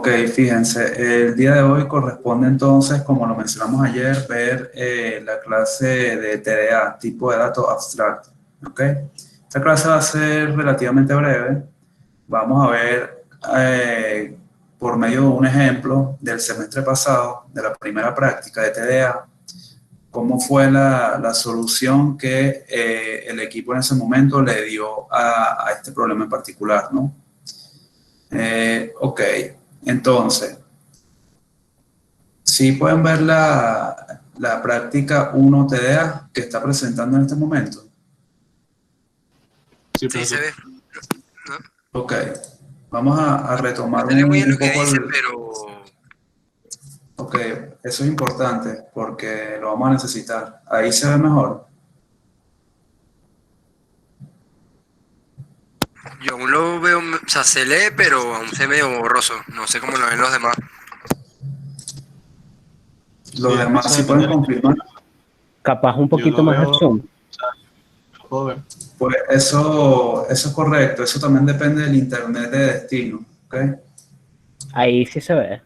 Ok, fíjense, el día de hoy corresponde entonces, como lo mencionamos ayer, ver la clase de TDA, tipo de dato abstracto. Ok, esta clase va a ser relativamente breve. Vamos a ver por medio de un ejemplo del semestre pasado, de la primera práctica de TDA, cómo fue la solución que el equipo en ese momento le dio a este problema en particular, ¿no? Ok, entonces, sí pueden ver la práctica 1 TDA que está presentando en este momento. Sí, Sí, se profesor. ve. No, Ok, vamos a retomar no se ve muy bien un lo que poco dice, el... pero Ok, eso es importante porque lo vamos a necesitar. Ahí se ve mejor. yo aún lo veo, o sea, se lee, pero aún se ve borroso. No sé cómo lo ven los demás. Los Sí, es que demás eso sí depende pueden del confirmar. internet. Capaz un Yo poquito lo más veo, al o zoom. sea, lo puedo ver. Pues eso es correcto. Eso también depende del internet de destino. ¿Ok? Ahí sí se ve.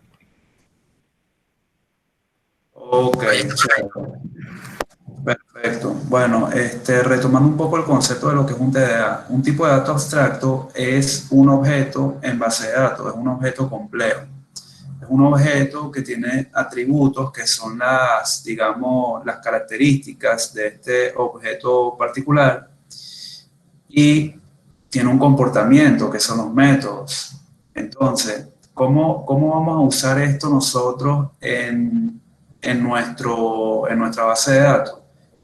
Ok, Ahí está. chévere. Perfecto. Bueno, retomando un poco el concepto de lo que es un TDA, un tipo de dato abstracto es un objeto en base de datos, es un objeto complejo. Es un objeto que tiene atributos que son las, digamos, las características de este objeto particular y tiene un comportamiento que son los métodos. Entonces, ¿cómo vamos a usar esto nosotros en nuestra base de datos?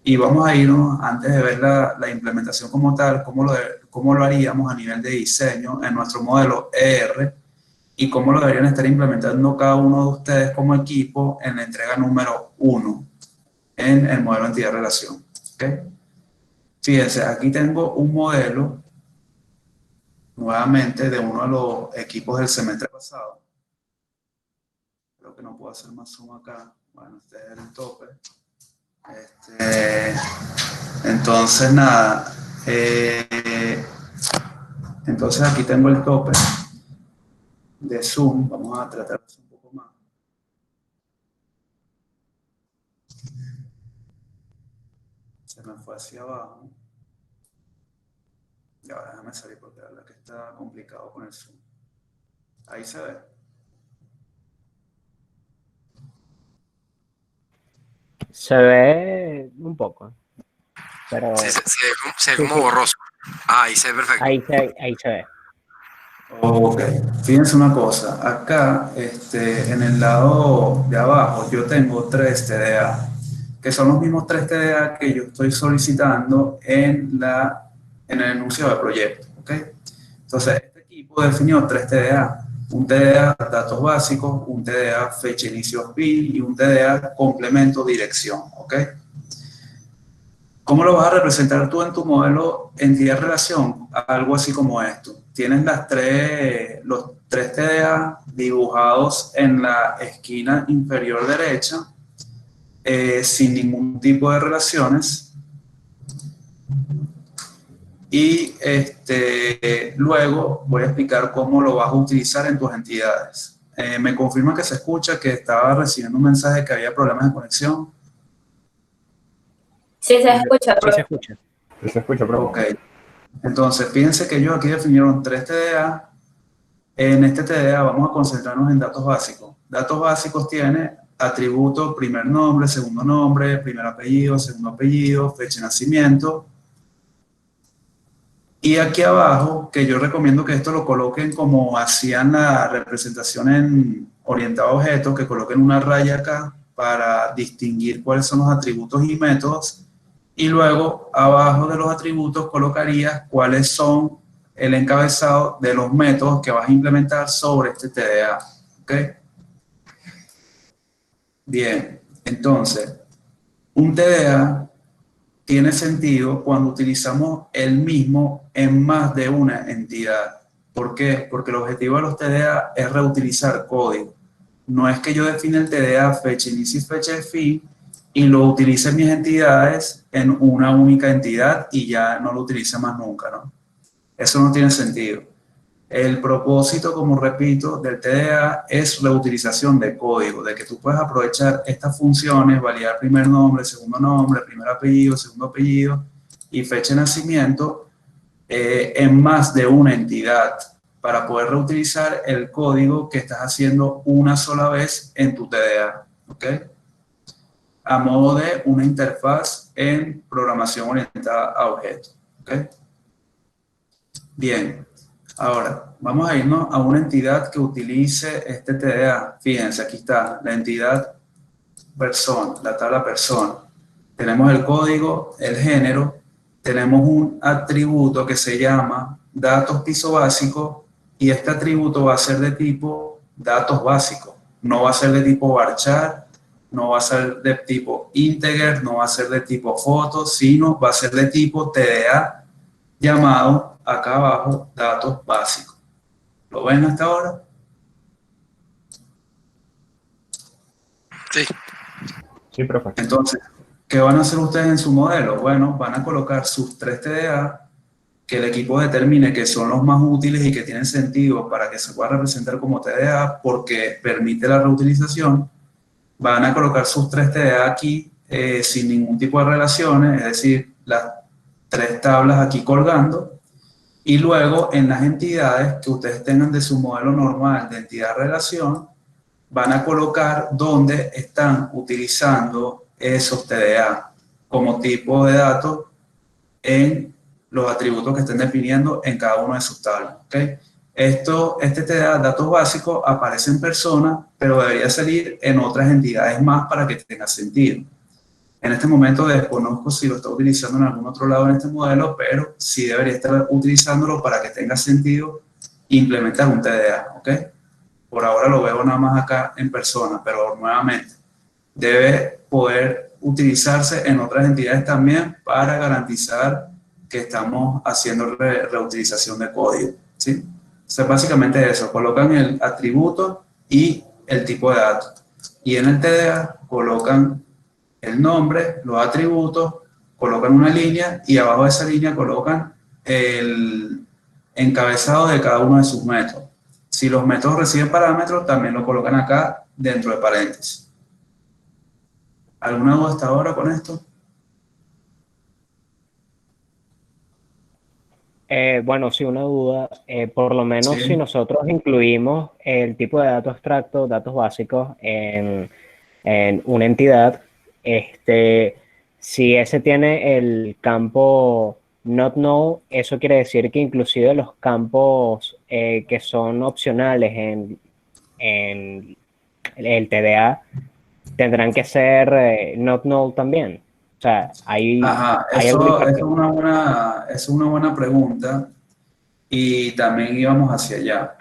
Y vamos a irnos, antes de ver la implementación como tal, cómo lo haríamos a nivel de diseño en nuestro modelo ER y cómo lo deberían estar implementando cada uno de ustedes como equipo en la entrega número 1 en el modelo entidad-relación. ¿Ok? Fíjense, aquí tengo un modelo nuevamente de uno de los equipos del semestre pasado. Creo que no puedo hacer más zoom acá. Bueno, este es el tope. Este, entonces, nada. Entonces aquí tengo el tope de zoom. Vamos a tratar de hacer un poco más. Se me fue hacia abajo. Y ahora déjame salir porque la verdad que está complicado con el zoom. Ahí se ve. Se ve un poco, Sí, pero se ve sí, como sí, borroso. Ah, ahí se ve perfecto. ahí se ve. Ok, fíjense una cosa, acá en el lado de abajo yo tengo 3 TDA, que son los mismos 3 TDA que yo estoy solicitando en el enunciado de proyecto. ¿Ok? Entonces, este equipo definió 3 TDA, un TDA datos básicos, un TDA fecha inicio PIN y un TDA complemento dirección. ¿Ok? ¿Cómo lo vas a representar tú en tu modelo entidad-relación? Algo así como esto. Tienes los tres TDA dibujados en la esquina inferior derecha, sin ningún tipo de relaciones. Y luego voy a explicar cómo lo vas a utilizar en tus entidades. Me confirma que se escucha, que estaba recibiendo un mensaje que había problemas de conexión. Sí, se escucha, Sí se profe. escucha. Sí se escucha, Ok. profe. Entonces, fíjense que ellos aquí definieron 3 TDA. En este TDA vamos a concentrarnos en datos básicos. Datos básicos tiene atributo, primer nombre, primer apellido, segundo apellido, fecha de nacimiento. Y aquí abajo, que yo recomiendo que esto lo coloquen como hacían la representación en orientado a objetos, que coloquen una raya acá para distinguir cuáles son los atributos y métodos. Y luego, abajo de los atributos, colocarías cuáles son el encabezado de los métodos que vas a implementar sobre este TDA. ¿Ok? Bien, entonces, un TDA tiene sentido cuando utilizamos el mismo en más de una entidad. ¿Por qué? Porque el objetivo de los TDA es reutilizar código. No es que yo define el TDA fecha inicio y fecha de fin y lo utilice en mis entidades en una única entidad y ya no lo utilice más nunca, ¿no? Eso no tiene sentido. El propósito, como repito, del TDA es reutilización de código, de que tú puedes aprovechar estas funciones, validar primer nombre, primer apellido, segundo apellido y fecha de nacimiento en más de una entidad para poder reutilizar el código que estás haciendo una sola vez en tu TDA, ¿ok? A modo de una interfaz en programación orientada a objetos, ¿ok? Bien, ahora vamos a irnos a una entidad que utilice este TDA. Fíjense, aquí está la entidad persona, la tabla persona. Tenemos el código, el género, tenemos un atributo que se llama datos piso básico y este atributo va a ser de tipo datos básicos. No va a ser de tipo varchar, no va a ser de tipo integer, no va a ser de tipo foto, sino va a ser de tipo TDA llamado acá abajo datos básicos. ¿Lo ven hasta ahora? Sí. Sí, profe. Entonces, ¿qué van a hacer ustedes en su modelo? Bueno, van a colocar sus 3 TDA que el equipo determine que son los más útiles y que tienen sentido para que se pueda representar como TDA porque permite la reutilización. Van a colocar sus 3 TDA aquí sin ningún tipo de relaciones, es decir, las 3 tablas aquí colgando. Y luego en las entidades que ustedes tengan de su modelo normal de entidad-relación, van a colocar dónde están utilizando esos TDA como tipo de datos en los atributos que estén definiendo en cada una de sus tablas. ¿Okay? Este TDA, datos básicos, aparece en persona, pero debería salir en otras entidades más para que tenga sentido. En este momento desconozco si lo está utilizando en algún otro lado en este modelo, pero sí debería estar utilizándolo para que tenga sentido implementar un TDA, ¿ok? Por ahora lo veo nada más acá en persona, pero nuevamente debe poder utilizarse en otras entidades también para garantizar que estamos haciendo reutilización de código, ¿sí? Entonces básicamente eso, colocan el atributo y el tipo de datos. Y en el TDA colocan el nombre, los atributos, colocan una línea y abajo de esa línea colocan el encabezado de cada uno de sus métodos. Si los métodos reciben parámetros, también lo colocan acá dentro de paréntesis. ¿Alguna duda hasta ahora con esto? Bueno, sí, una duda. Por lo menos si Sí. nosotros incluimos el tipo de datos abstractos, datos básicos en una entidad, si ese tiene el campo not null, eso quiere decir que inclusive los campos que son opcionales en el TDA tendrán que ser not null también. O sea, Ajá, hay alguna eso es una buena pregunta y también íbamos hacia allá.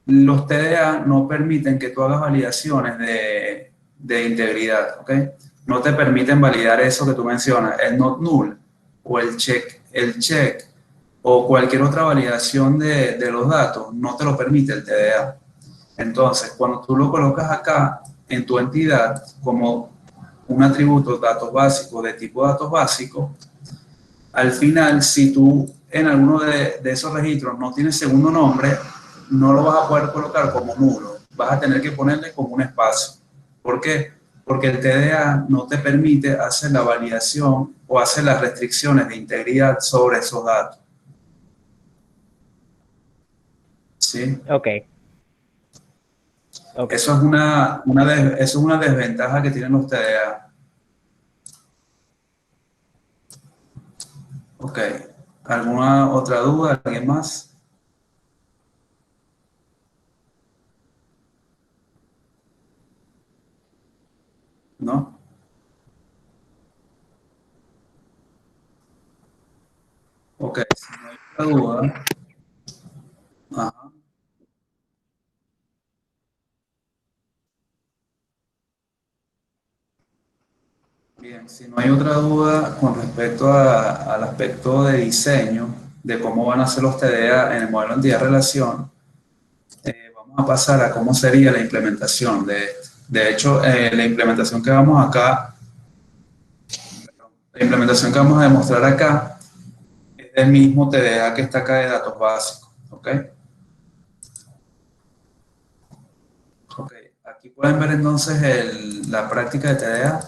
Los TDA no permiten que tú hagas validaciones de integridad, ¿ok? No te permiten validar eso que tú mencionas, el not null o el check o cualquier otra validación de los datos, no te lo permite el TDA. Entonces, cuando tú lo colocas acá en tu entidad como un atributo datos básicos de tipo datos básicos, al final, si tú en alguno de esos registros no tienes segundo nombre, no lo vas a poder colocar como nulo. Vas a tener que ponerle como un espacio. ¿Por qué? Porque el TDA no te permite hacer la validación o hacer las restricciones de integridad sobre esos datos. ¿Sí? Ok. Eso es eso es una desventaja que tienen los TDA. Ok. ¿Alguna otra duda? ¿Alguien más? ¿No? Ok. Si no hay otra duda. Ajá. Bien, si no hay otra duda con respecto al aspecto de diseño, de cómo van a ser los TDA en el modelo entidad-relación, vamos a pasar a cómo sería la implementación de esto. De hecho, la implementación que vamos a demostrar acá es el mismo TDA que está acá de datos básicos, ¿ok? Ok, aquí pueden ver entonces la práctica de TDA.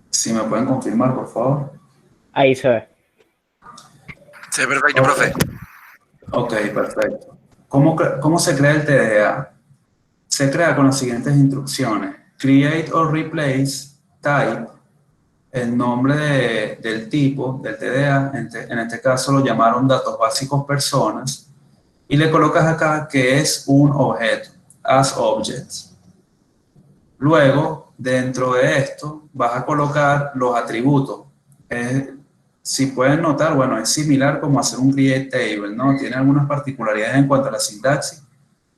Si me pueden confirmar, por favor. Ahí se ve. Sí, perfecto, Ok, profe. ok, perfecto. ¿Cómo se crea el TDA? Se crea con las siguientes instrucciones. Create or replace type, el nombre del tipo, del TDA, en este caso lo llamaron datos básicos personas, y le colocas acá que es un objeto, as objects. Luego, dentro de esto, vas a colocar los atributos. Si pueden notar, bueno, es similar como hacer un create table, ¿no? Tiene algunas particularidades en cuanto a la sintaxis,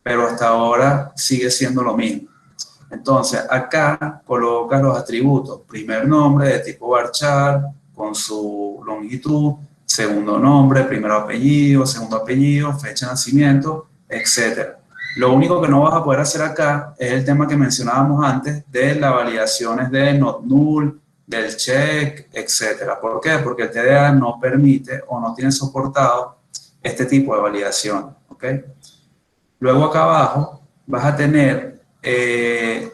pero hasta ahora sigue siendo lo mismo. Entonces, acá colocas los atributos. Primer nombre de tipo varchar con su longitud, segundo nombre, segundo apellido, fecha de nacimiento, etc. Lo único que no vas a poder hacer acá es el tema que mencionábamos antes de las validaciones de not null, del check, etc. ¿Por qué? Porque el TDA no permite o no tiene soportado este tipo de validación. ¿Ok? Luego acá abajo vas a tener,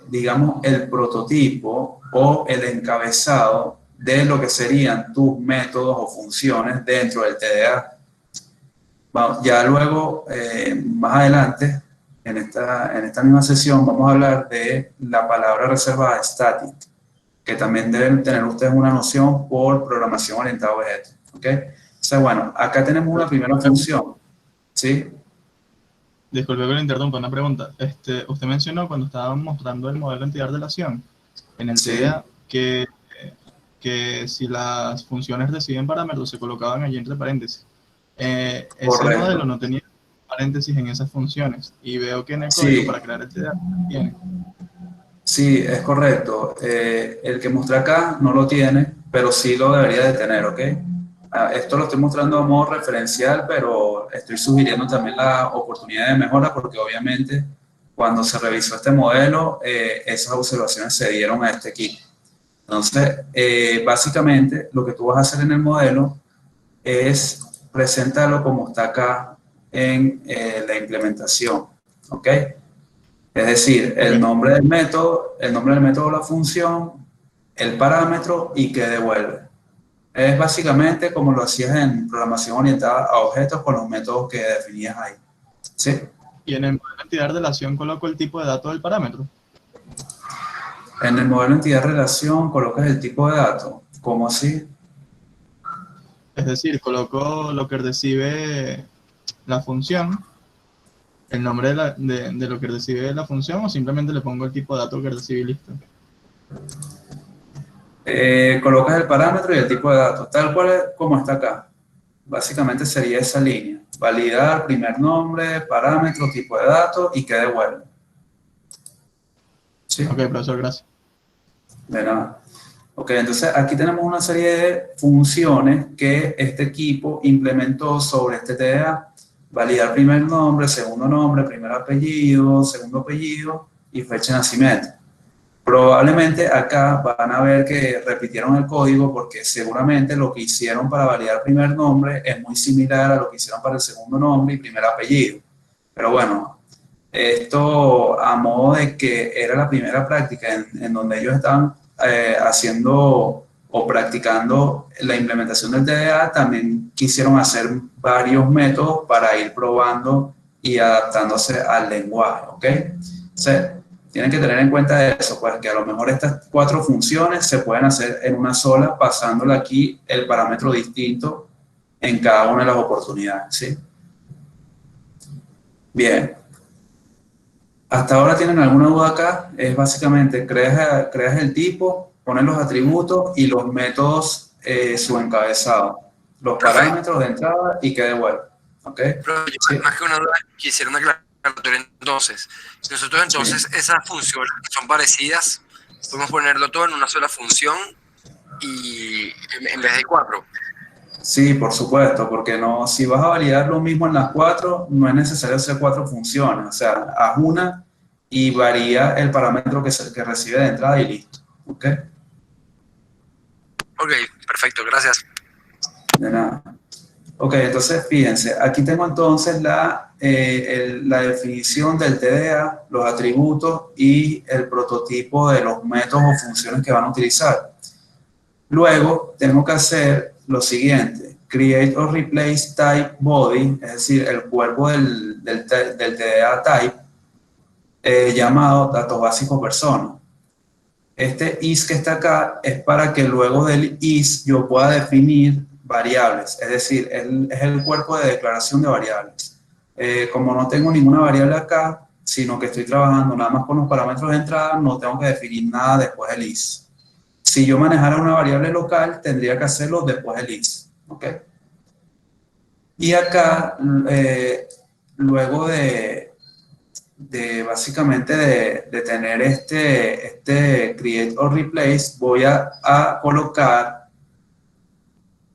digamos, el prototipo o el encabezado de lo que serían tus métodos o funciones dentro del TDA. Ya luego, más adelante, en esta misma sesión, vamos a hablar de la palabra reservada static, que también deben tener ustedes una noción por programación orientada a objetos. ¿Ok? Entonces, bueno, acá tenemos una primera función, ¿sí? Disculpe que le interrumpa, una pregunta. Usted mencionó cuando estábamos mostrando el modelo de entidad-relación en el Sí, TDA que si las funciones reciben parámetros se colocaban allí entre paréntesis. Ese modelo correcto. no tenía paréntesis en esas funciones y veo que en el código para Sí, crear el TDA tiene. sí, es correcto. El que muestra acá no lo tiene, pero sí lo debería de tener, ¿ok? Esto lo estoy mostrando a modo referencial, pero estoy sugiriendo también la oportunidad de mejora porque obviamente cuando se revisó este modelo, esas observaciones se dieron a este equipo. Entonces, básicamente lo que tú vas a hacer en el modelo es presentarlo como está acá en la implementación, ¿ok? Es decir, Ok, el nombre del método, la función, el parámetro y qué devuelve. Es básicamente como lo hacías en programación orientada a objetos con los métodos que definías ahí. ¿Sí? y en el modelo de entidad-relación coloco el tipo de datos del parámetro. En el modelo entidad-relación colocas el tipo de dato. ¿Cómo así? Es decir, coloco lo que recibe la función, el nombre de lo que recibe la función, o simplemente le pongo el tipo de datos que recibe y listo. Colocas el parámetro y el tipo de datos, tal cual es como está acá. Básicamente sería esa línea. Validar, primer nombre, parámetro, tipo de datos y qué devuelve. ¿Sí? Ok, profesor, gracias. De nada. Ok, entonces aquí tenemos una serie de funciones que este equipo implementó sobre este TDA. Validar primer nombre, primer apellido, segundo apellido y fecha de nacimiento. Probablemente acá van a ver que repitieron el código porque seguramente lo que hicieron para validar primer nombre es muy similar a lo que hicieron para el segundo nombre y primer apellido. Pero bueno, esto a modo de que era la primera práctica en donde ellos estaban haciendo o practicando la implementación del TDA, también quisieron hacer varios métodos para ir probando y adaptándose al lenguaje, ¿ok? Entonces, tienen que tener en cuenta eso, pues que a lo mejor estas 4 funciones se pueden hacer en una sola, pasándole aquí el parámetro distinto en cada una de las oportunidades, ¿sí? Bien. ¿Hasta ahora tienen alguna duda acá? Es básicamente, creas el tipo, pones los atributos y los métodos su encabezado, los Profe, parámetros de entrada y que devuelve, ¿ok? profe, yo Sí. más que una duda quisiera una aclaratoria entonces. Si nosotros Sí. entonces esas funciones que son parecidas, podemos ponerlo todo en una sola función y en vez de 4. Sí, por supuesto, porque no, si vas a validar lo mismo en las 4, no es necesario hacer 4 funciones. O sea, haz una y varía el parámetro que recibe de entrada y listo. ¿Ok? Ok, perfecto, gracias. De nada. Ok, entonces fíjense, aquí tengo entonces la definición del TDA, los atributos y el prototipo de los métodos o funciones que van a utilizar. Luego tengo que hacer lo siguiente: create or replace type body, es decir, el cuerpo del TDA type, llamado datos básicos persona. Este is que está acá es para que luego del is yo pueda definir variables, es decir, es el cuerpo de declaración de variables. Como no tengo ninguna variable acá, sino que estoy trabajando nada más con los parámetros de entrada, no tengo que definir nada después del is. Si yo manejara una variable local, tendría que hacerlo después del is. ¿Ok? Y acá, luego básicamente de tener este create or replace, voy a colocar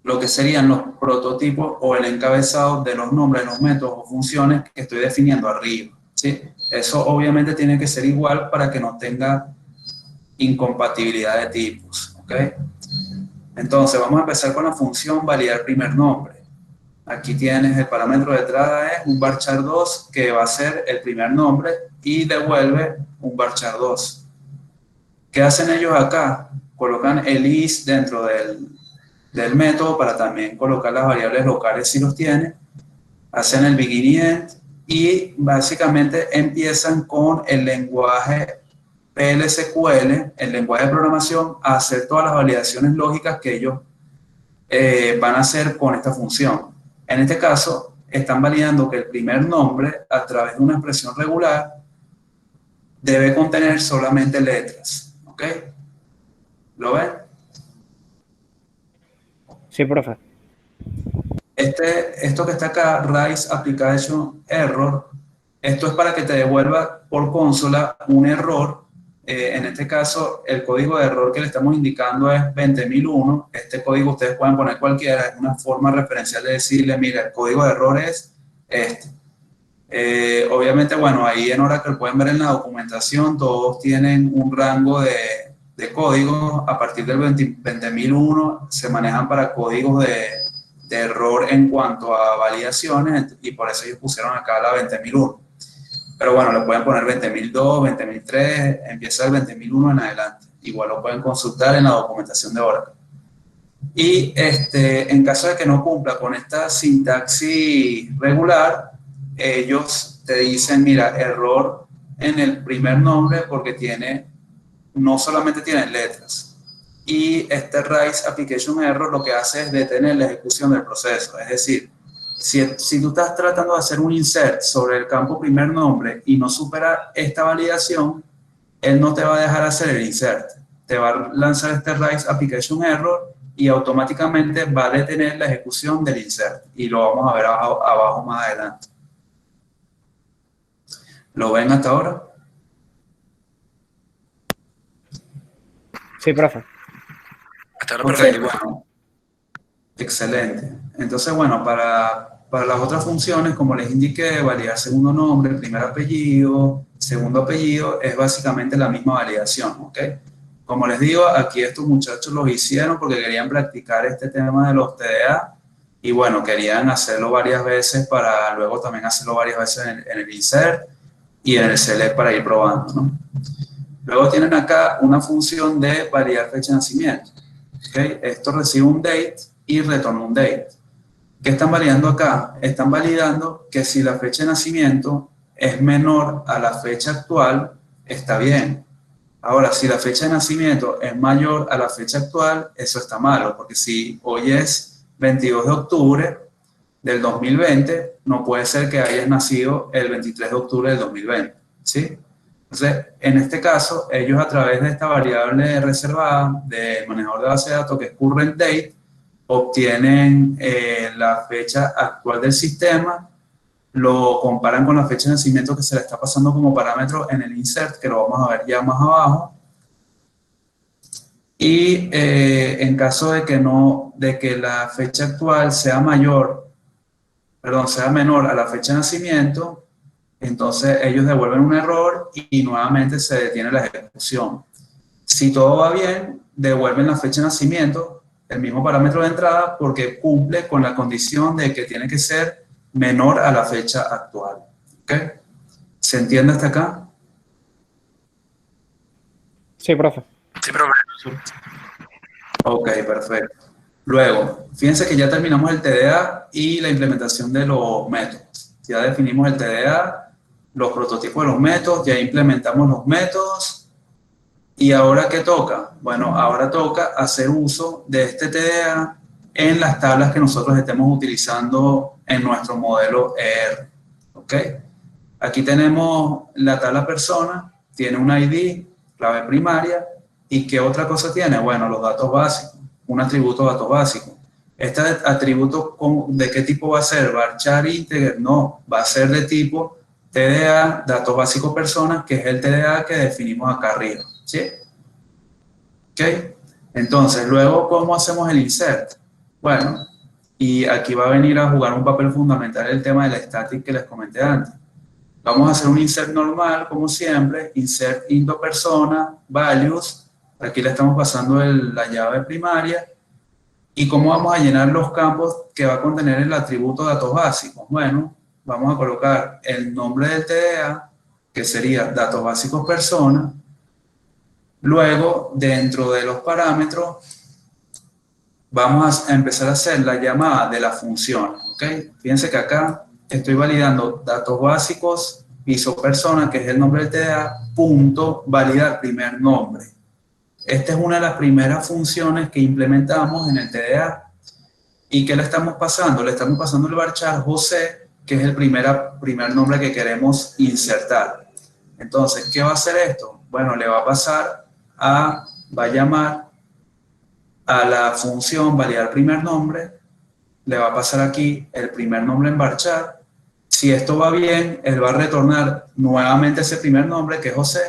lo que serían los prototipos o el encabezado de los nombres, los métodos o funciones que estoy definiendo arriba, ¿sí? Eso obviamente tiene que ser igual para que no tenga incompatibilidad de tipos, ¿ok? Entonces vamos a empezar con la función validar primer nombre. Aquí tienes el parámetro de entrada, es un varchar2 que va a ser el primer nombre y devuelve un varchar2. ¿Qué hacen ellos acá? Colocan el is dentro del método para también colocar las variables locales si los tiene. Hacen el begin y end y básicamente empiezan con el lenguaje PLSQL, el lenguaje de programación, a hacer todas las validaciones lógicas que ellos van a hacer con esta función. En este caso, están validando que el primer nombre, a través de una expresión regular, debe contener solamente letras. ¿Ok? ¿Lo ven? Sí, profe. Esto que está acá, Rise Application Error, esto es para que te devuelva por consola un error. En este caso, el código de error que le estamos indicando es 20001. Este código ustedes pueden poner cualquiera, es una forma referencial de decirle, mira, el código de error es este. Obviamente, bueno, ahí en Oracle pueden ver en la documentación, todos tienen un rango de código. A partir del 20001 se manejan para códigos de error en cuanto a validaciones, y por eso ellos pusieron acá la 20001. Pero bueno, le pueden poner 20002, 20003, empieza el 20001 en adelante. Igual lo pueden consultar en la documentación de Oracle. Y en caso de que no cumpla con esta sintaxis regular, ellos te dicen, mira, error en el primer nombre porque no solamente tiene letras. Y este Rise Application Error lo que hace es detener la ejecución del proceso. Es decir, si tú estás tratando de hacer un insert sobre el campo primer nombre y no supera esta validación, él no te va a dejar hacer el insert. Te va a lanzar este Rise Application Error y automáticamente va a detener la ejecución del insert. Y lo vamos a ver abajo más adelante. ¿Lo ven hasta ahora? Sí, profe. Hasta ahora Ok, perfecto. bueno. Excelente. Entonces, bueno, para las otras funciones, como les indiqué, validar segundo nombre, primer apellido, segundo apellido, es básicamente la misma validación, ¿ok? Como les digo, aquí estos muchachos los hicieron porque querían practicar este tema de los TDA y bueno, querían hacerlo varias veces para luego también hacerlo varias veces en el insert y en el select para ir probando, ¿no? Luego tienen acá una función de validar fecha de nacimiento. ¿Okay? Esto recibe un date y retorna un date. ¿Qué están validando acá? Están validando que si la fecha de nacimiento es menor a la fecha actual, está bien. Ahora, si la fecha de nacimiento es mayor a la fecha actual, eso está malo, porque si hoy es 22 de octubre del 2020, no puede ser que hayas nacido el 23 de octubre del 2020, ¿sí? Entonces, en este caso, ellos a través de esta variable reservada del manejador de base de datos, que es current date, obtienen la fecha actual del sistema, lo comparan con la fecha de nacimiento que se le está pasando como parámetro en el insert, que lo vamos a ver ya más abajo. Y en caso de que la fecha actual sea sea menor a la fecha de nacimiento, entonces ellos devuelven un error y nuevamente se detiene la ejecución. Si todo va bien, devuelven la fecha de nacimiento el mismo parámetro de entrada porque cumple con la condición de que tiene que ser menor a la fecha actual. ¿Ok? ¿Se entiende hasta acá? Sí, profe. Sí, profe. Ok, perfecto. Luego, fíjense que ya terminamos el TDA y la implementación de los métodos. Ya definimos el TDA, los prototipos de los métodos, ya implementamos los métodos. ¿Y ahora qué toca? Bueno, ahora toca hacer uso de este TDA en las tablas que nosotros estemos utilizando en nuestro modelo ER. ¿Ok? Aquí tenemos la tabla persona, tiene un ID, clave primaria, ¿y qué otra cosa tiene? Bueno, los datos básicos, un atributo de datos básicos. ¿Este atributo de qué tipo va a ser? ¿Varchar integer? No, va a ser de tipo TDA, datos básicos personas, que es el TDA que definimos acá arriba. ¿Sí? ¿Ok? Entonces, luego, ¿cómo hacemos el insert? Bueno, y aquí va a venir a jugar un papel fundamental el tema de la static que les comenté antes. Vamos a hacer un insert normal, como siempre, insert into persona, values, aquí le estamos pasando la llave primaria, y cómo vamos a llenar los campos que va a contener el atributo datos básicos. Bueno, vamos a colocar el nombre del TDA, que sería datos básicos persona, luego dentro de los parámetros vamos a empezar a hacer la llamada de la función, ¿ok? Fíjense que acá estoy validando datos básicos, piso persona, que es el nombre del TDA, punto, validar primer nombre. Esta es una de las primeras funciones que implementamos en el TDA. ¿Y qué le estamos pasando? Le estamos pasando el varchar José, que es el primer nombre que queremos insertar. Entonces, ¿qué va a hacer esto? Bueno, le va a pasar va a llamar a la función validar primer nombre, le va a pasar aquí el primer nombre en varchar. Si esto va bien, él va a retornar nuevamente ese primer nombre, que es José,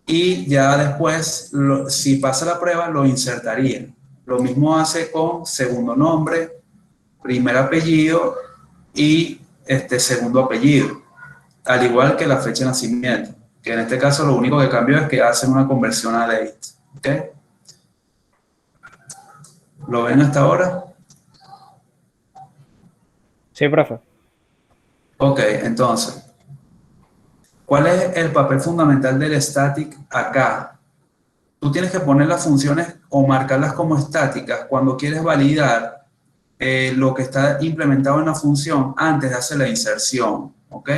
y ya después, si pasa la prueba, lo insertaría. Lo mismo hace con segundo nombre, primer apellido y segundo apellido, al igual que la fecha de nacimiento, que en este caso lo único que cambió es que hacen una conversión a date. ¿Ok? ¿Lo ven hasta ahora? Sí, profe. Ok, entonces, ¿cuál es el papel fundamental del static acá? Tú tienes que poner las funciones o marcarlas como estáticas cuando quieres validar lo que está implementado en la función antes de hacer la inserción, ¿ok?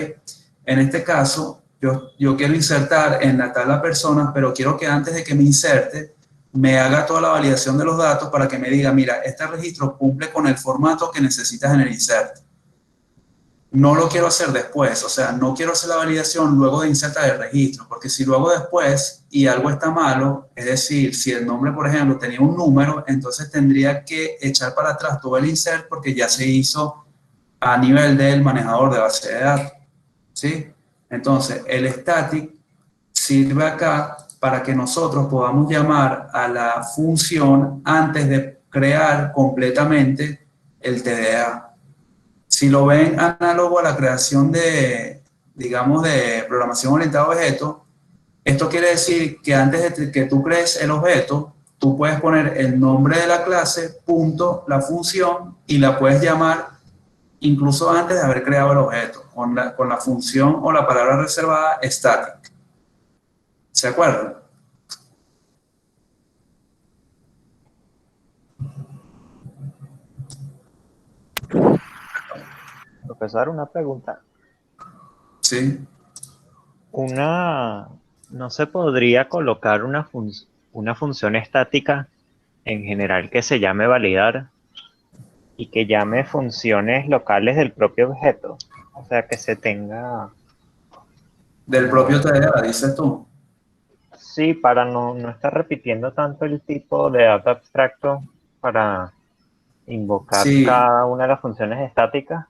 En este caso, yo quiero insertar en la tabla personas, pero quiero que antes de que me inserte, me haga toda la validación de los datos para que me diga, mira, este registro cumple con el formato que necesitas en el insert. No lo quiero hacer después, o sea, no quiero hacer la validación luego de insertar el registro, porque si lo hago después y algo está malo, es decir, si el nombre, por ejemplo, tenía un número, entonces tendría que echar para atrás todo el insert porque ya se hizo a nivel del manejador de base de datos, ¿sí? Entonces, el static sirve acá para que nosotros podamos llamar a la función antes de crear completamente el TDA. Si lo ven análogo a la creación de, digamos, de programación orientada a objetos, esto quiere decir que antes de que tú crees el objeto, tú puedes poner el nombre de la clase, punto, la función, y la puedes llamar incluso antes de haber creado el objeto, con la función o la palabra reservada static. ¿Se acuerdan? Profesor, una pregunta. Sí. ¿No se podría colocar una función estática en general que se llame validar y que llame funciones locales del propio objeto? O sea, que se tenga... Del propio TDA, dices tú. Sí, para no estar repitiendo tanto el tipo de dato abstracto para invocar Sí, cada una de las funciones estáticas,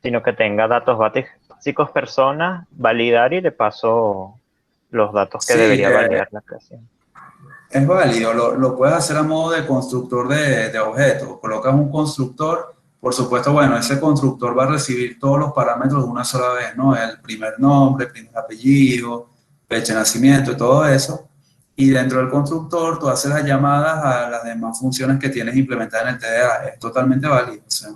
sino que tenga datos básicos personas, validar y de paso los datos que sí, debería validar la creación. es válido, lo puedes hacer a modo de constructor de objetos. Colocas un constructor, por supuesto, bueno, ese constructor va a recibir todos los parámetros de una sola vez, ¿no? El primer nombre, primer apellido, fecha de nacimiento y todo eso. y dentro del constructor tú haces las llamadas a las demás funciones que tienes implementadas en el TDA. Es totalmente válido, o sea,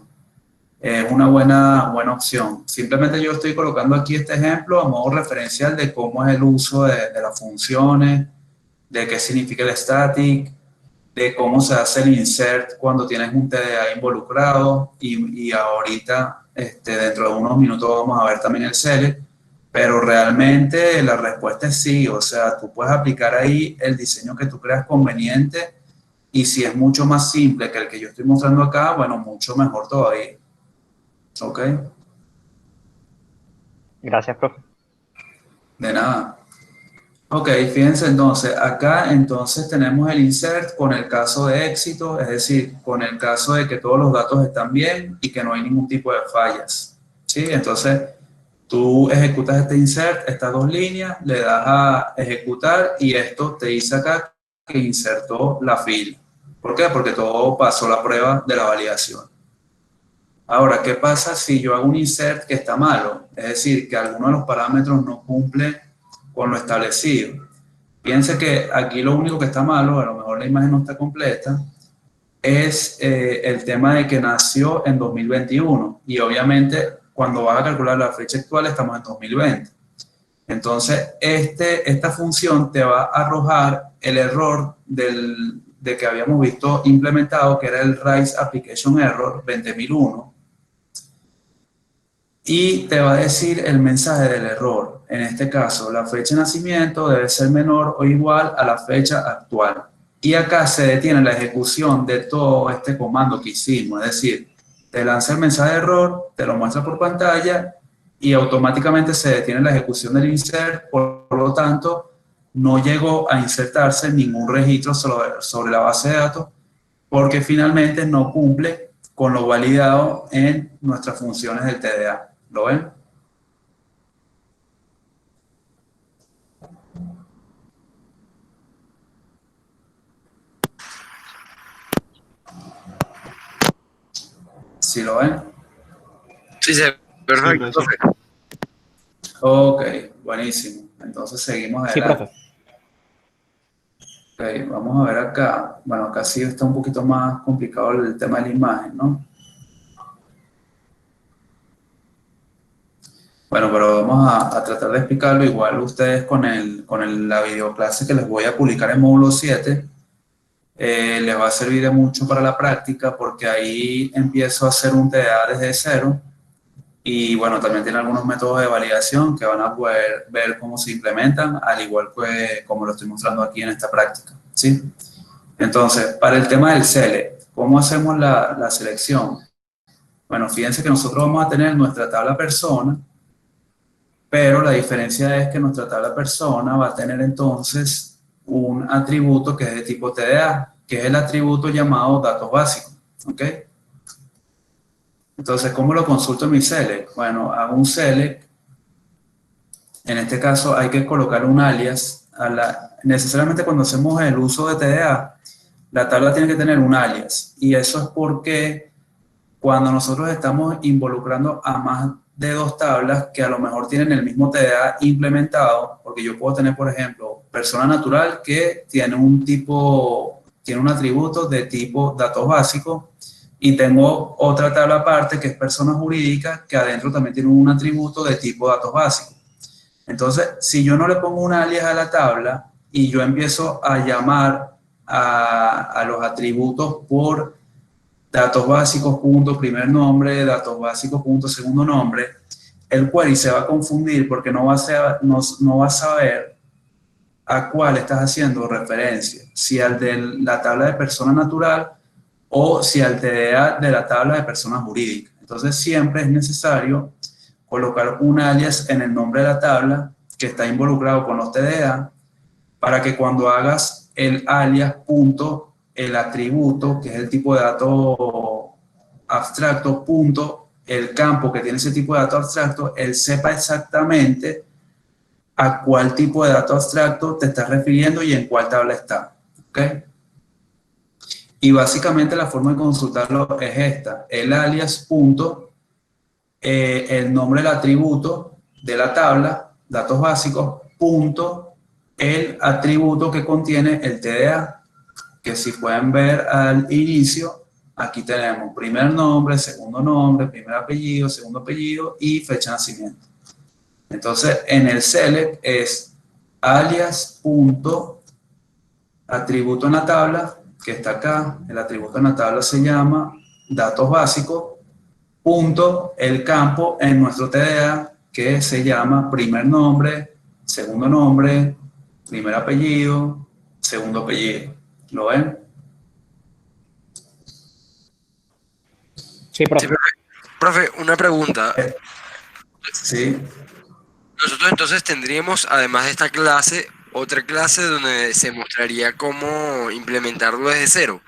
es una buena opción. Simplemente yo estoy colocando aquí este ejemplo a modo referencial de cómo es el uso de las funciones, de qué significa el static, de cómo se hace el insert cuando tienes un TDA involucrado, y ahorita, dentro de unos minutos vamos a ver también el select, pero realmente la respuesta es sí. O sea, tú puedes aplicar ahí el diseño que tú creas conveniente, y si es mucho más simple que el que yo estoy mostrando acá, bueno, mucho mejor todavía. ¿Ok? Gracias, profe. De nada. Ok, fíjense entonces, acá entonces tenemos el insert con el caso de éxito, es decir, con el caso de que todos los datos están bien y que no hay ningún tipo de fallas. ¿Sí? Entonces, tú ejecutas este insert, estas dos líneas, le das a ejecutar y esto te dice acá que insertó la fila. ¿Por qué? Porque todo pasó la prueba de la validación. Ahora, ¿qué pasa si yo hago un insert que está malo? Es decir, que alguno de los parámetros no cumple con lo establecido. Piense que aquí lo único que está malo, a lo mejor la imagen no está completa, es el tema de que nació en 2021, y obviamente cuando vas a calcular la fecha actual estamos en 2020. Entonces, esta función te va a arrojar el error de que habíamos visto implementado, que era el Rise Application Error 20001, y te va a decir el mensaje del error. En este caso, la fecha de nacimiento debe ser menor o igual a la fecha actual. Y acá se detiene la ejecución de todo este comando que hicimos. Es decir, te lanza el mensaje de error, te lo muestra por pantalla y automáticamente se detiene la ejecución del insert. Por lo tanto, no llegó a insertarse ningún registro sobre la base de datos, porque finalmente no cumple con lo validado en nuestras funciones del TDA. ¿Lo ven? ¿Sí lo ven? Sí, sí, Sí, perfecto, profesor. profe. Ok, buenísimo. Entonces seguimos Sí, adelante. profe. Ok, vamos a ver acá. Bueno, acá sí está un poquito más complicado el tema de la imagen, ¿no? Bueno, pero vamos a tratar de explicarlo. Igual ustedes con la videoclase que les voy a publicar en módulo 7, les va a servir de mucho para la práctica, porque ahí empiezo a hacer un TDA desde cero. Y bueno, también tiene algunos métodos de validación que van a poder ver cómo se implementan, al igual que como lo estoy mostrando aquí en esta práctica, ¿sí? Entonces, para el tema del select, ¿cómo hacemos la selección? Bueno, fíjense que nosotros vamos a tener nuestra tabla persona, pero la diferencia es que nuestra tabla persona va a tener entonces un atributo que es de tipo TDA, que es el atributo llamado datos básicos, ¿ok? Entonces, ¿cómo lo consulto en mi select? Bueno, hago un select. En este caso hay que colocar un alias. Necesariamente cuando hacemos el uso de TDA, la tabla tiene que tener un alias. Y eso es porque cuando nosotros estamos involucrando a más de dos tablas que a lo mejor tienen el mismo TDA implementado, porque yo puedo tener, por ejemplo, persona natural que tiene tiene un atributo de tipo datos básicos, y tengo otra tabla aparte que es persona jurídica, que adentro también tiene un atributo de tipo datos básicos. Entonces, si yo no le pongo un alias a la tabla y yo empiezo a llamar a los atributos por datos básicos punto primer nombre, datos básicos punto segundo nombre, el query se va a confundir porque no va a saber a cuál estás haciendo referencia, si al de la tabla de persona natural o si al TDA de la tabla de persona jurídica. Entonces siempre es necesario colocar un alias en el nombre de la tabla que está involucrado con los TDA, para que cuando hagas el alias punto, el atributo, que es el tipo de dato abstracto, punto, el campo que tiene ese tipo de dato abstracto, él sepa exactamente a cuál tipo de dato abstracto te estás refiriendo y en cuál tabla está. ¿Ok? Y básicamente la forma de consultarlo es esta: el alias punto, el nombre del atributo de la tabla, datos básicos, punto, el atributo que contiene el TDA, que si pueden ver al inicio, aquí tenemos primer nombre, primer apellido, segundo apellido y fecha de nacimiento. Entonces, en el select es alias punto atributo en la tabla, que está acá. El atributo en la tabla se llama datos básicos, punto el campo en nuestro TDA, que se llama primer nombre, primer apellido, segundo apellido. ¿Lo ven? Sí, profe. Sí, profe, una pregunta. Sí. Nosotros entonces tendríamos, además de esta clase, otra clase donde se mostraría cómo implementarlo desde cero.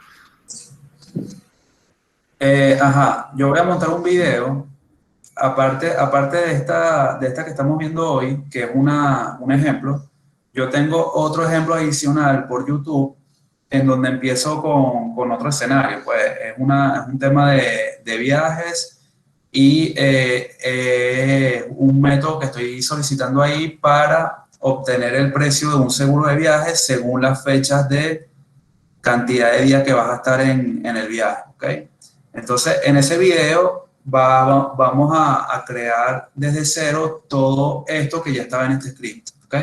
Ajá, yo voy a montar un video, aparte de esta que estamos viendo hoy, que es un ejemplo. Yo tengo otro ejemplo adicional por YouTube, en donde empiezo con otro escenario. Pues es un tema de viajes y un método que estoy solicitando ahí para obtener el precio de un seguro de viajes según las fechas de cantidad de días que vas a estar en el viaje, ¿ok? Entonces, en ese video vamos a crear desde cero todo esto que ya estaba en este script, ¿ok?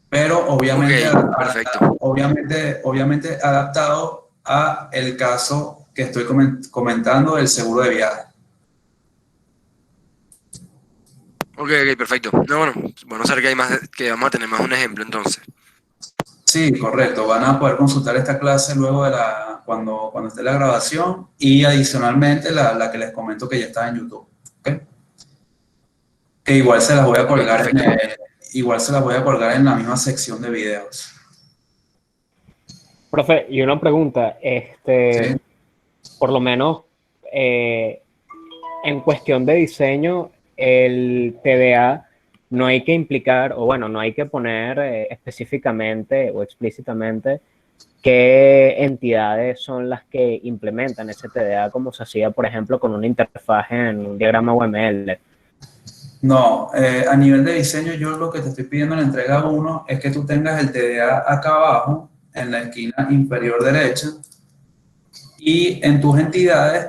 Pero obviamente, Ok, perfecto. obviamente adaptado a el caso que estoy comentando del seguro de viaje. Ok, perfecto. No, bueno saber que hay más, que vamos a tener más un ejemplo entonces. Sí, correcto. Van a poder consultar esta clase luego cuando esté la grabación y adicionalmente la que les comento que ya está en YouTube. ¿Ok? Que igual se las voy a Ok, colgar perfecto. igual se las voy a colgar en la misma sección de videos. Profe, y una pregunta, ¿Sí? por lo menos en cuestión de diseño, el TDA no hay que implicar, o bueno, no hay que poner específicamente o explícitamente qué entidades son las que implementan ese TDA, como se hacía, por ejemplo, con una interfaz en un diagrama UML. No, a nivel de diseño yo lo que te estoy pidiendo en la entrega 1 es que tú tengas el TDA acá abajo, en la esquina inferior derecha, y en tus entidades,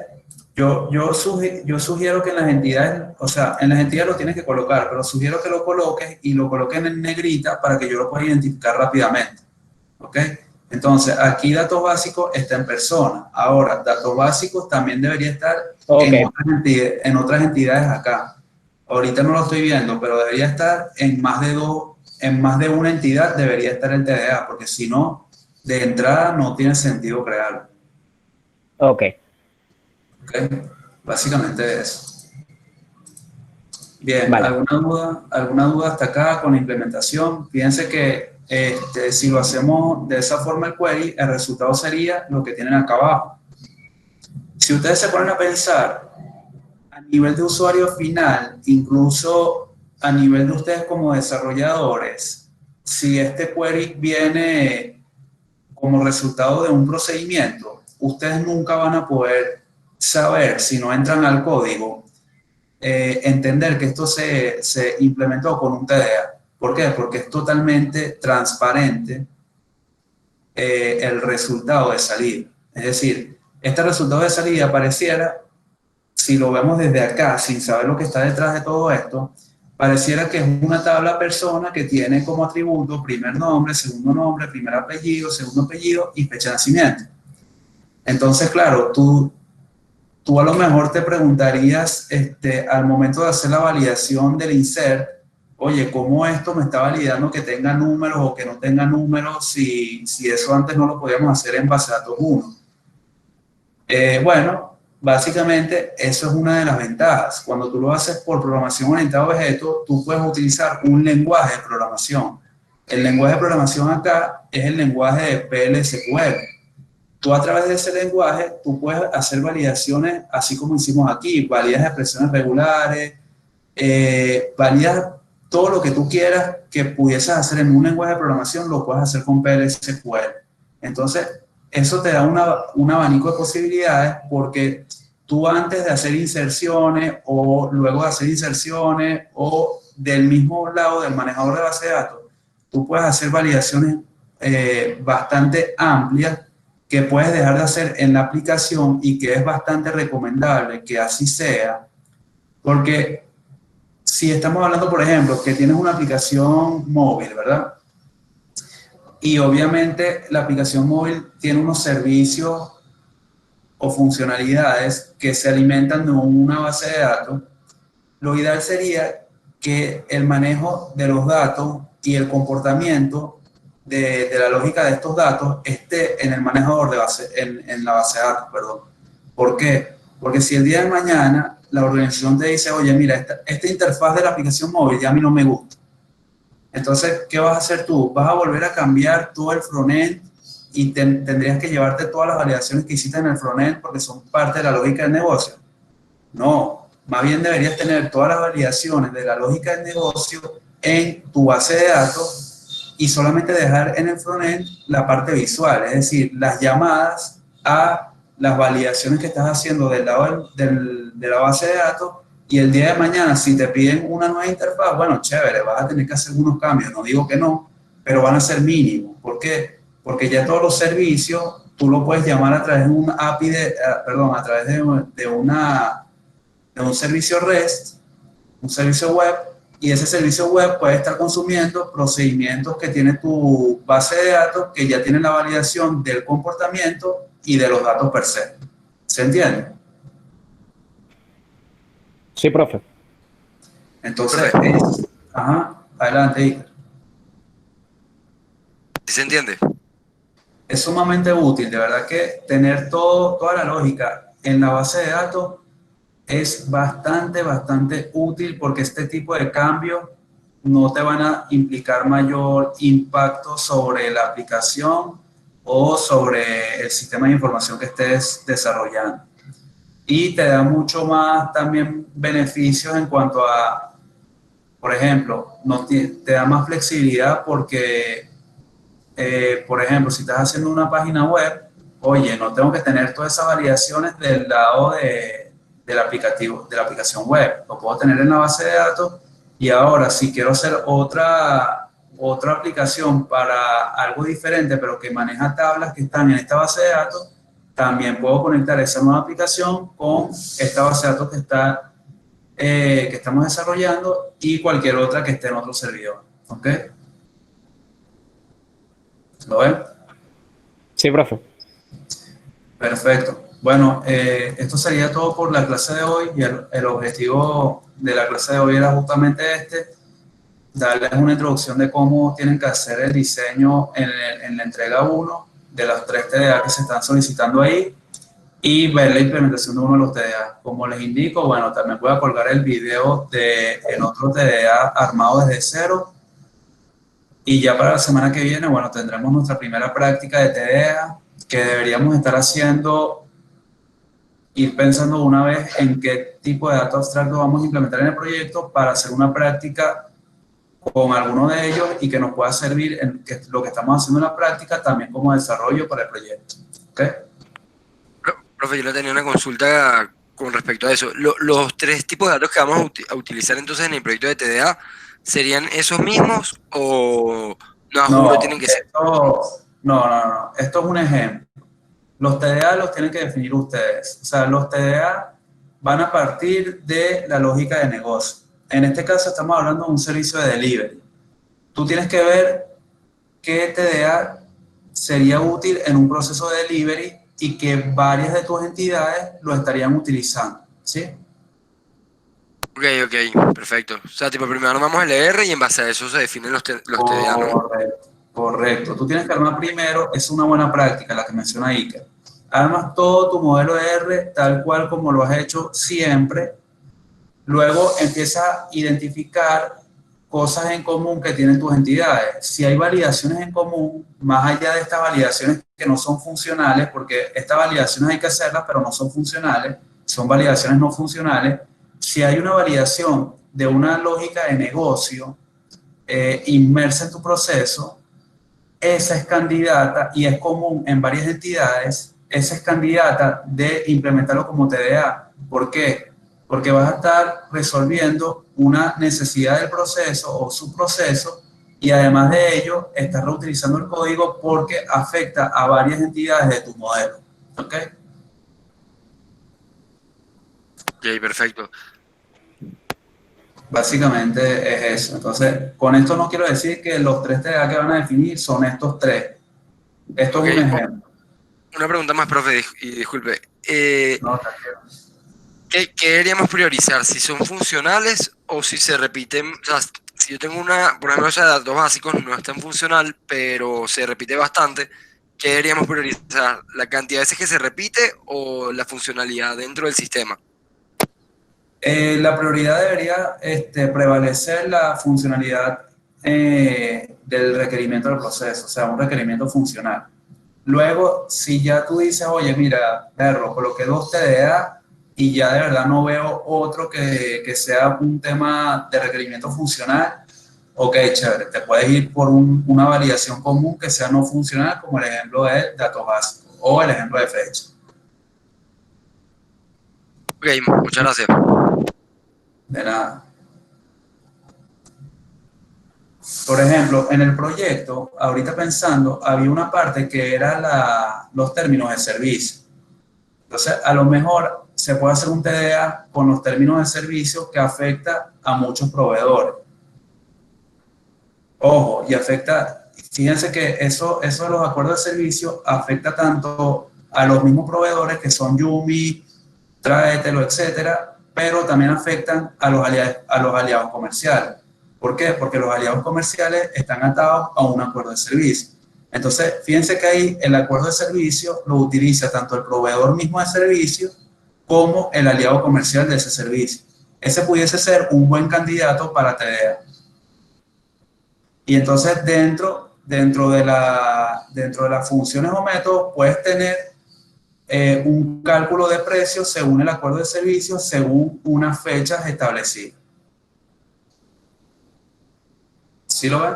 yo sugiero que en las entidades, o sea, en las entidades lo tienes que colocar, pero sugiero que lo coloques y lo coloques en negrita para que yo lo pueda identificar rápidamente. ¿Ok? Entonces, aquí datos básicos está en persona. Ahora, datos básicos también debería estar Ok, en otras entidades acá. Ahorita no lo estoy viendo, pero debería estar en en más de una entidad debería estar el TDA, porque si no, de entrada no tiene sentido crearlo. ok, ¿Ok? Básicamente eso. Bien, vale. alguna duda hasta acá con la implementación? Fíjense que si lo hacemos de esa forma el query, el resultado sería lo que tienen acá abajo. Si ustedes se ponen a pensar a nivel de usuario final, incluso a nivel de ustedes como desarrolladores, si este query viene como resultado de un procedimiento, ustedes nunca van a poder saber, si no entran al código, entender que esto se implementó con un TDA. ¿Por qué? Porque es totalmente transparente el resultado de salida. Es decir, este resultado de salida pareciera, si lo vemos desde acá, sin saber lo que está detrás de todo esto, pareciera que es una tabla persona que tiene como atributo primer nombre, primer apellido, segundo apellido y fecha de nacimiento. Entonces, claro, tú a lo mejor te preguntarías al momento de hacer la validación del insert, oye, ¿cómo esto me está validando que tenga números o que no tenga números si eso antes no lo podíamos hacer en base a datos 1? Bueno, básicamente eso es una de las ventajas. Cuando tú lo haces por programación orientada a objetos, tú puedes utilizar un lenguaje de programación. El lenguaje de programación acá es el lenguaje de PLSQL. Tú a través de ese lenguaje, tú puedes hacer validaciones, así como hicimos aquí, validas expresiones regulares, validas todo lo que tú quieras que pudieses hacer en un lenguaje de programación, lo puedes hacer con PLSQL. Entonces, eso te da un abanico de posibilidades porque tú antes de hacer inserciones o luego de hacer inserciones o del mismo lado del manejador de base de datos, tú puedes hacer validaciones bastante amplias que puedes dejar de hacer en la aplicación y que es bastante recomendable que así sea, porque si estamos hablando, por ejemplo, que tienes una aplicación móvil, ¿verdad? Y obviamente la aplicación móvil tiene unos servicios o funcionalidades que se alimentan de una base de datos. Lo ideal sería que el manejo de los datos y el comportamiento de la lógica de estos datos esté en el manejador de base, en la base de datos, perdón. ¿Por qué? Porque si el día de mañana la organización te dice, oye, mira, esta interfaz de la aplicación móvil ya a mí no me gusta. Entonces, ¿qué vas a hacer tú? Vas a volver a cambiar todo el frontend y tendrías que llevarte todas las validaciones que hiciste en el frontend porque son parte de la lógica del negocio. No, más bien deberías tener todas las validaciones de la lógica del negocio en tu base de datos y solamente dejar en el frontend la parte visual, es decir, las llamadas a las validaciones que estás haciendo del lado de la base de datos. Y el día de mañana, si te piden una nueva interfaz, bueno, chévere, vas a tener que hacer unos cambios, no digo que no, pero van a ser mínimos. ¿Por qué? Porque ya todos los servicios tú lo puedes llamar a través de un API, a través de un servicio REST, un servicio web, y ese servicio web puede estar consumiendo procedimientos que tiene tu base de datos, que ya tienen la validación del comportamiento y de los datos per se. ¿Se entiende? Sí, profe. Entonces, adelante, Iker. ¿Sí se entiende? Es sumamente útil, de verdad que tener toda la lógica en la base de datos es bastante útil porque este tipo de cambios no te van a implicar mayor impacto sobre la aplicación o sobre el sistema de información que estés desarrollando. Y te da mucho más también beneficios en cuanto a, por ejemplo, te da más flexibilidad porque, por ejemplo, si estás haciendo una página web, oye, no tengo que tener todas esas validaciones del lado del aplicativo, de la aplicación web. Lo puedo tener en la base de datos y ahora si quiero hacer otra aplicación para algo diferente, pero que maneja tablas que están en esta base de datos, también puedo conectar esa nueva aplicación con esta base de datos que estamos desarrollando y cualquier otra que esté en otro servidor. ¿Ok? ¿Lo ven? Sí, profe. Perfecto. Bueno, esto sería todo por la clase de hoy y el objetivo de la clase de hoy era justamente darles una introducción de cómo tienen que hacer el diseño en la entrega 1 de los 3 TDA que se están solicitando ahí y ver la implementación de uno de los TDA. Como les indico, bueno, también voy a colgar el video del otro TDA armado desde cero y ya para la semana que viene, bueno, tendremos nuestra primera práctica de TDA que deberíamos estar haciendo, ir pensando una vez en qué tipo de datos abstractos vamos a implementar en el proyecto para hacer una práctica con alguno de ellos y que nos pueda servir en lo que estamos haciendo en la práctica también como desarrollo para el proyecto. ¿Ok? Profe, yo le tenía una consulta con respecto a eso. Los 3 tipos de datos que vamos a utilizar entonces en el proyecto de TDA, ¿serían esos mismos o no, a juro tienen que ser? No. Esto es un ejemplo. Los TDA los tienen que definir ustedes. O sea, los TDA van a partir de la lógica de negocio. En este caso estamos hablando de un servicio de delivery. Tú tienes que ver qué TDA sería útil en un proceso de delivery y que varias de tus entidades lo estarían utilizando, ¿sí? Ok, perfecto. O sea, tipo, primero nos vamos a leer y en base a eso se definen los TDA, ¿no? Correcto. Tú tienes que armar primero, es una buena práctica la que menciona Iker. Armas todo tu modelo de R tal cual como lo has hecho siempre. Luego empiezas a identificar cosas en común que tienen tus entidades. Si hay validaciones en común, más allá de estas validaciones que no son funcionales, porque estas validaciones hay que hacerlas, pero no son funcionales, son validaciones no funcionales. Si hay una validación de una lógica de negocio inmersa en tu proceso, esa es candidata y es común en varias entidades, esa es candidata de implementarlo como TDA. ¿Por qué? Porque vas a estar resolviendo una necesidad del proceso o su proceso, y además de ello, estás reutilizando el código porque afecta a varias entidades de tu modelo. ¿Ok? Ok, perfecto. Básicamente es eso. Entonces, con esto no quiero decir que los tres TDA que van a definir son estos tres. Esto Ok, es un ejemplo. una pregunta más, profe, y disculpe. No, tranquilo. ¿Qué deberíamos priorizar? ¿Si son funcionales o si se repiten? O sea, si yo tengo una, por ejemplo, o sea, datos básicos no es tan funcional, pero se repite bastante, ¿qué deberíamos priorizar? ¿La cantidad de veces que se repite o la funcionalidad dentro del sistema? La prioridad debería prevalecer la funcionalidad del requerimiento del proceso, o sea, un requerimiento funcional. Luego, si ya tú dices, oye, mira, perro, coloqué dos TDA y ya de verdad no veo otro que sea un tema de requerimiento funcional, ok, chévere, te puedes ir por una validación común que sea no funcional, como el ejemplo de datos básicos o el ejemplo de fecha. Ok, muchas gracias. De nada. Por ejemplo, en el proyecto, ahorita pensando, había una parte que era los términos de servicio. Entonces, a lo mejor se puede hacer un TDA con los términos de servicio que afecta a muchos proveedores. Ojo, y afecta, fíjense que eso de los acuerdos de servicio afecta tanto a los mismos proveedores que son Yumi, Tráetelo, etcétera, pero también afectan a los aliados comerciales. ¿Por qué? Porque los aliados comerciales están atados a un acuerdo de servicio. Entonces, fíjense que ahí el acuerdo de servicio lo utiliza tanto el proveedor mismo de servicio como el aliado comercial de ese servicio. Ese pudiese ser un buen candidato para TDA. Y entonces dentro de las funciones o métodos puedes tener un cálculo de precios según el acuerdo de servicio, según unas fechas establecidas. ¿Sí lo ven?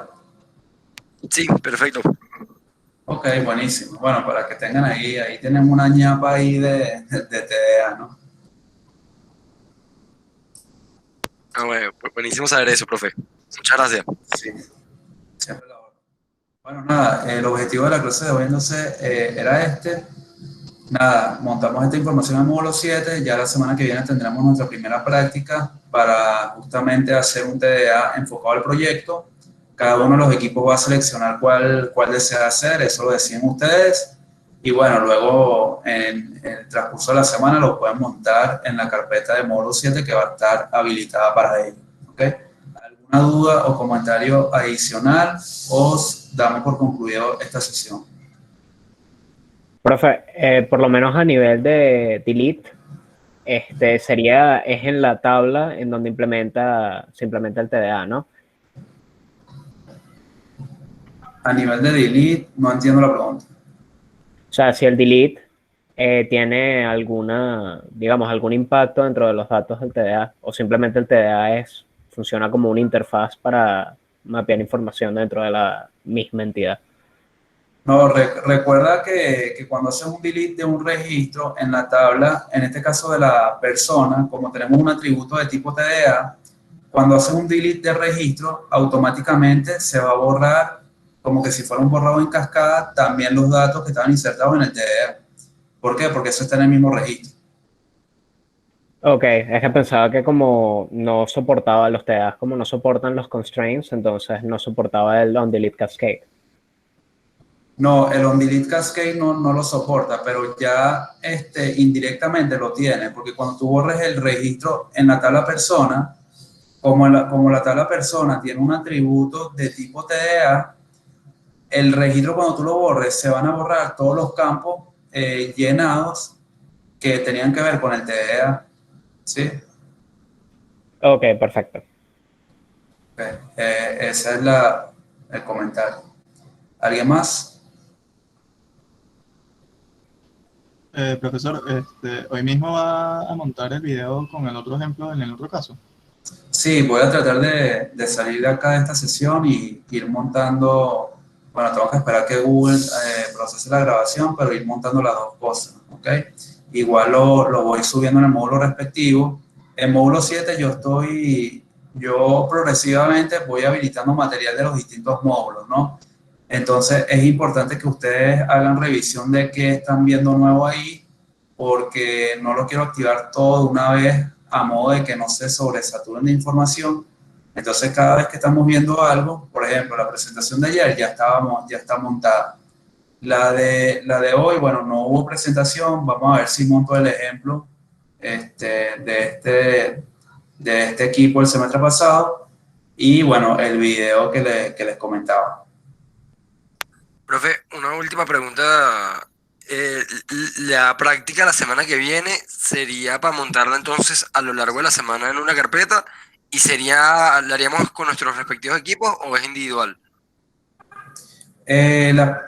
Sí, perfecto. Ok, buenísimo. Bueno, para que tengan ahí tenemos una ñapa ahí de TDA, ¿no? Ah, bueno, pues buenísimo saber eso, profe. Muchas gracias. Sí, siempre la hora. Bueno, nada, el objetivo de la clase de hoy entonces era este. Nada, montamos esta información en módulo 7, ya la semana que viene tendremos nuestra primera práctica para justamente hacer un TDA enfocado al proyecto. Cada uno de los equipos va a seleccionar cuál desea hacer, eso lo deciden ustedes. Y bueno, luego en el transcurso de la semana lo pueden montar en la carpeta de módulo 7 que va a estar habilitada para ello. ¿Okay? ¿Alguna duda o comentario adicional? Os damos por concluido esta sesión. Profe, por lo menos a nivel de delete, es en la tabla en donde se implementa el TDA, ¿no? A nivel de delete, no entiendo la pregunta. O sea, si el delete tiene algún impacto dentro de los datos del TDA, o simplemente el TDA funciona como una interfaz para mapear información dentro de la misma entidad. No, recuerda que cuando haces un delete de un registro en la tabla, en este caso de la persona, como tenemos un atributo de tipo TDA, cuando haces un delete de registro, automáticamente se va a borrar, como que si fuera un borrado en cascada, también los datos que estaban insertados en el TDA. ¿Por qué? Porque eso está en el mismo registro. Ok, es que pensaba que como no soportaba los TDAs, como no soportan los constraints, entonces no soportaba el onDelete cascade. No, el onDelete cascade no lo soporta, pero ya indirectamente lo tiene, porque cuando tú borres el registro en la tabla persona, como la tabla persona tiene un atributo de tipo TDA, el registro cuando tú lo borres se van a borrar todos los campos llenados que tenían que ver con el TDA. ¿Sí? Ok, perfecto. Okay. Ese es el comentario. ¿Alguien más? Profesor, hoy mismo va a montar el video con el otro ejemplo en el otro caso. Sí, voy a tratar de salir de acá de esta sesión y ir montando, bueno, tengo que esperar que Google procese la grabación, pero ir montando las dos cosas, ¿ok? Igual lo voy subiendo en el módulo respectivo. En módulo 7 yo estoy yo progresivamente voy habilitando material de los distintos módulos, ¿no? Entonces es importante que ustedes hagan revisión de qué están viendo nuevo ahí, porque no lo quiero activar todo de una vez a modo de que no se sobresaturen de información. Entonces cada vez que estamos viendo algo, por ejemplo, la presentación de ayer ya está montada. La de hoy, bueno, no hubo presentación, vamos a ver si monto el ejemplo de este equipo el semestre pasado y bueno, el video que les comentaba. Profe, una última pregunta. La práctica la semana que viene sería para montarla entonces a lo largo de la semana en una carpeta y ¿la haríamos con nuestros respectivos equipos o es individual?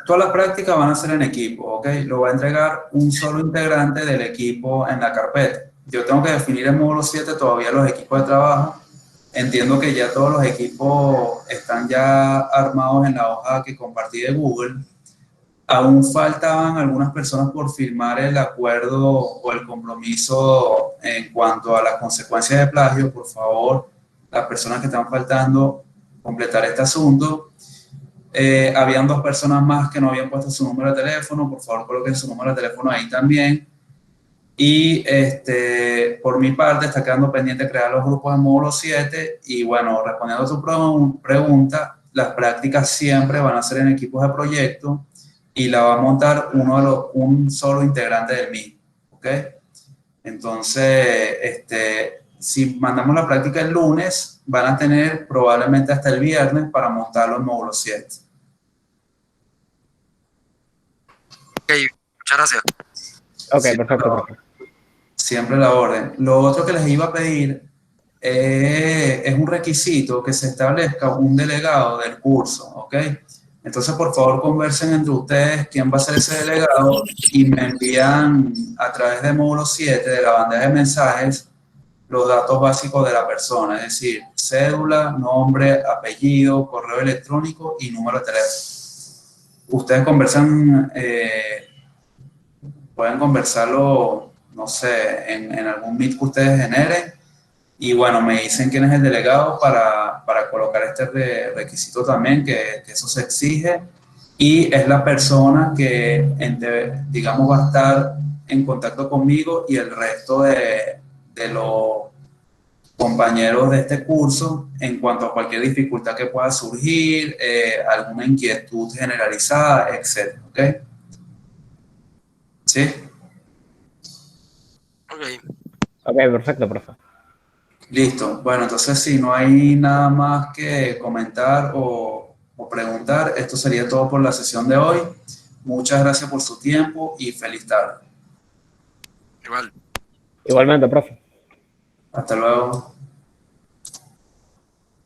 Todas las prácticas van a ser en equipo, ¿ok? Lo va a entregar un solo integrante del equipo en la carpeta. Yo tengo que definir en módulo 7 todavía los equipos de trabajo. Entiendo que ya todos los equipos están ya armados en la hoja que compartí de Google. Aún faltaban algunas personas por firmar el acuerdo o el compromiso en cuanto a las consecuencias de plagio. Por favor, las personas que están faltando, completar este asunto. Habían 2 personas más que no habían puesto su número de teléfono, por favor coloquen su número de teléfono ahí también. Y por mi parte está quedando pendiente crear los grupos de módulo 7 y bueno, respondiendo a tu pregunta, las prácticas siempre van a ser en equipos de proyecto y la va a montar un solo integrante del mismo, ¿ok? Entonces, si mandamos la práctica el lunes, van a tener probablemente hasta el viernes para montarlo en módulo 7. Ok, muchas gracias. Ok, Siempre perfecto, la, profe. siempre la orden. Lo otro que les iba a pedir es un requisito que se establezca un delegado del curso, ¿ok? Entonces, por favor, conversen entre ustedes quién va a ser ese delegado y me envían a través de módulo 7 de la bandeja de mensajes los datos básicos de la persona, es decir, cédula, nombre, apellido, correo electrónico y número de teléfono. Ustedes conversan, pueden conversarlo, no sé, en algún meet que ustedes generen y bueno, me dicen quién es el delegado para colocar este requisito también, que eso se exige y es la persona que, digamos, va a estar en contacto conmigo y el resto de los compañeros de este curso en cuanto a cualquier dificultad que pueda surgir, alguna inquietud generalizada, etc. ¿Ok? ¿Sí? Ok, Ok, perfecto, profe. Listo. Bueno, entonces si no hay nada más que comentar o preguntar, esto sería todo por la sesión de hoy. Muchas gracias por su tiempo y feliz tarde. igual. Igualmente, profe. Hasta luego.